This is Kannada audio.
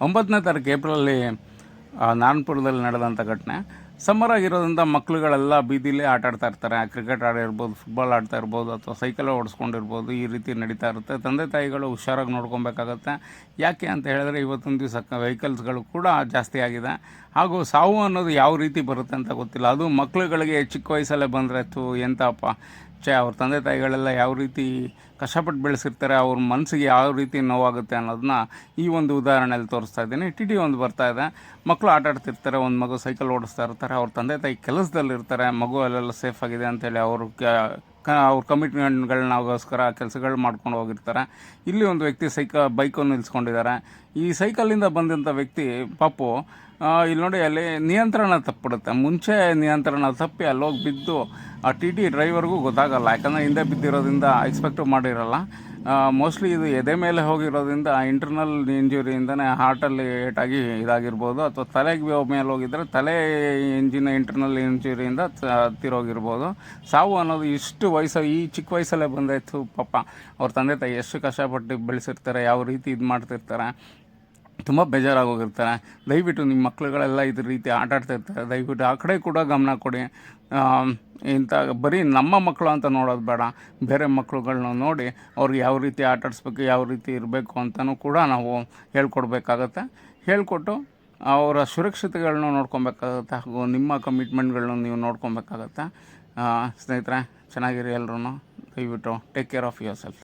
9ನೇ ತಾರೀಕು ಏಪ್ರಿಲಲ್ಲಿ ನಾರಾಯಣಪುರದಲ್ಲಿ ನಡೆದಂಥ ಘಟನೆ. ಸಮ್ಮರ್ ಆಗಿರೋದ್ರಿಂದ ಮಕ್ಕಳುಗಳೆಲ್ಲ ಬೀದಿಲೇ ಆಟ ಆಡ್ತಾ ಇರ್ತಾರೆ. ಕ್ರಿಕೆಟ್ ಆಡಿರ್ಬೋದು, ಫುಟ್ಬಾಲ್ ಆಡ್ತಾ ಇರ್ಬೋದು, ಅಥವಾ ಸೈಕಲ್ ಓಡಿಸ್ಕೊಂಡಿರ್ಬೋದು. ಈ ರೀತಿ ನಡೀತಾ ಇರುತ್ತೆ. ತಂದೆ ತಾಯಿಗಳು ಹುಷಾರಾಗಿ ನೋಡ್ಕೊಬೇಕಾಗತ್ತೆ. ಯಾಕೆ ಅಂತ ಹೇಳಿದ್ರೆ ಇವತ್ತೊಂದು ದಿವಸ ವೆಹಿಕಲ್ಸ್ಗಳು ಕೂಡ ಜಾಸ್ತಿ ಆಗಿದೆ. ಹಾಗೂ ಸಾವು ಅನ್ನೋದು ಯಾವ ರೀತಿ ಬರುತ್ತೆ ಅಂತ ಗೊತ್ತಿಲ್ಲ. ಅದು ಮಕ್ಕಳುಗಳಿಗೆ ಚಿಕ್ಕ ವಯಸ್ಸಲ್ಲೇ ಬಂದರೆ ಎಂತಪ್ಪ ಅವ್ರ ತಂದೆ ತಾಯಿಗಳೆಲ್ಲ ಯಾವ ರೀತಿ ಕಷ್ಟಪಟ್ಟು ಬೆಳೆಸಿರ್ತಾರೆ, ಅವ್ರ ಮನಸ್ಸಿಗೆ ಯಾವ ರೀತಿ ನೋವಾಗುತ್ತೆ ಅನ್ನೋದನ್ನ ಈ ಒಂದು ಉದಾಹರಣೆಯಲ್ಲಿ ತೋರಿಸ್ತಾ ಇದ್ದೀನಿ. ಟಿ ಒಂದು ಬರ್ತಾ ಇದೆ. ಮಕ್ಕಳು ಆಟ ಆಡ್ತಿರ್ತಾರೆ, ಒಂದು ಮಗು ಸೈಕಲ್ ಓಡಿಸ್ತಾ ಇರ್ತಾರೆ. ಅವ್ರ ತಂದೆ ತಾಯಿ ಕೆಲಸದಲ್ಲಿರ್ತಾರೆ. ಮಗು ಅಲ್ಲೆಲ್ಲ ಸೇಫ್ ಆಗಿದೆ ಅಂತೇಳಿ ಅವ್ರ ಕಮಿಟ್ಮೆಂಟ್ಗಳನ್ನಗೋಸ್ಕರ ಕೆಲಸಗಳು ಮಾಡ್ಕೊಂಡು ಹೋಗಿರ್ತಾರೆ. ಇಲ್ಲಿ ಒಂದು ವ್ಯಕ್ತಿ ಬೈಕನ್ನು ನಿಲ್ಲಿಸ್ಕೊಂಡಿದ್ದಾರೆ. ಈ ಸೈಕಲಿಂದ ಬಂದಂಥ ವ್ಯಕ್ತಿ ಪಾಪು ಇಲ್ಲಿ ನೋಡಿ, ಅಲ್ಲಿ ನಿಯಂತ್ರಣ ತಪ್ಪಿಬಿಡುತ್ತೆ. ಮುಂಚೆ ನಿಯಂತ್ರಣ ತಪ್ಪಿ ಅಲ್ಲೋಗಿ ಬಿದ್ದು ಆ ಟಿ ಡ್ರೈವರ್ಗೂ ಗೊತ್ತಾಗಲ್ಲ. ಯಾಕಂದರೆ ಹಿಂದೆ ಬಿದ್ದಿರೋದ್ರಿಂದ ಎಕ್ಸ್ಪೆಕ್ಟು ಮಾಡಿರಲ್ಲ. ಮೋಸ್ಟ್ಲಿ ಇದು ಎದೆ ಮೇಲೆ ಹೋಗಿರೋದ್ರಿಂದ ಇಂಟರ್ನಲ್ ಇಂಜುರಿಯಿಂದನೇ ಹಾರ್ಟಲ್ಲಿ ಏಟಾಗಿ ಇದಾಗಿರ್ಬೋದು, ಅಥವಾ ತಲೆಗೆ ಮೇಲೆ ಹೋಗಿದ್ರೆ ತಲೆ ಇಂಟರ್ನಲ್ ಇಂಜುರಿಯಿಂದ ತಿರೋಗಿರ್ಬೋದು. ಸಾವು ಅನ್ನೋದು ಇಷ್ಟು ಈ ಚಿಕ್ಕ ವಯಸ್ಸಲ್ಲೇ ಬಂದಾಯಿತು. ಪಾಪ ಅವ್ರ ತಂದೆ ತಾಯಿ ಎಷ್ಟು ಕಷ್ಟಪಟ್ಟು ಬೆಳೆಸಿರ್ತಾರೆ, ಯಾವ ರೀತಿ ಇದು ಮಾಡ್ತಿರ್ತಾರೆ, ತುಂಬ ಬೇಜಾರಾಗೋಗಿರ್ತಾರೆ. ದಯವಿಟ್ಟು ನಿಮ್ಮ ಮಕ್ಕಳುಗಳೆಲ್ಲ ಇದ್ರ ರೀತಿ ಆಟ ಆಡ್ತಾಯಿರ್ತಾರೆ. ದಯವಿಟ್ಟು ಆ ಕಡೆ ಕೂಡ ಗಮನ ಕೊಡಿ. ಇಂಥ ಬರೀ ನಮ್ಮ ಮಕ್ಕಳು ಅಂತ ನೋಡೋದು ಬೇಡ, ಬೇರೆ ಮಕ್ಕಳುಗಳನ್ನ ನೋಡಿ ಅವ್ರಿಗೆ ಯಾವ ರೀತಿ ಆಟ ಆಡಿಸ್ಬೇಕು, ಯಾವ ರೀತಿ ಇರಬೇಕು ಅಂತಲೂ ಕೂಡ ನಾವು ಹೇಳ್ಕೊಡ್ಬೇಕಾಗತ್ತೆ. ಹೇಳಿಕೊಟ್ಟು ಅವರ ಸುರಕ್ಷತೆಗಳನ್ನ ನೋಡ್ಕೊಬೇಕಾಗತ್ತೆ. ಹಾಗೂ ನಿಮ್ಮ ಕಮಿಟ್ಮೆಂಟ್ಗಳನ್ನ ನೀವು ನೋಡ್ಕೊಬೇಕಾಗತ್ತೆ. ಸ್ನೇಹಿತರೆ, ಚೆನ್ನಾಗಿರಿ ಎಲ್ಲರೂ. ದಯವಿಟ್ಟು take care of your self.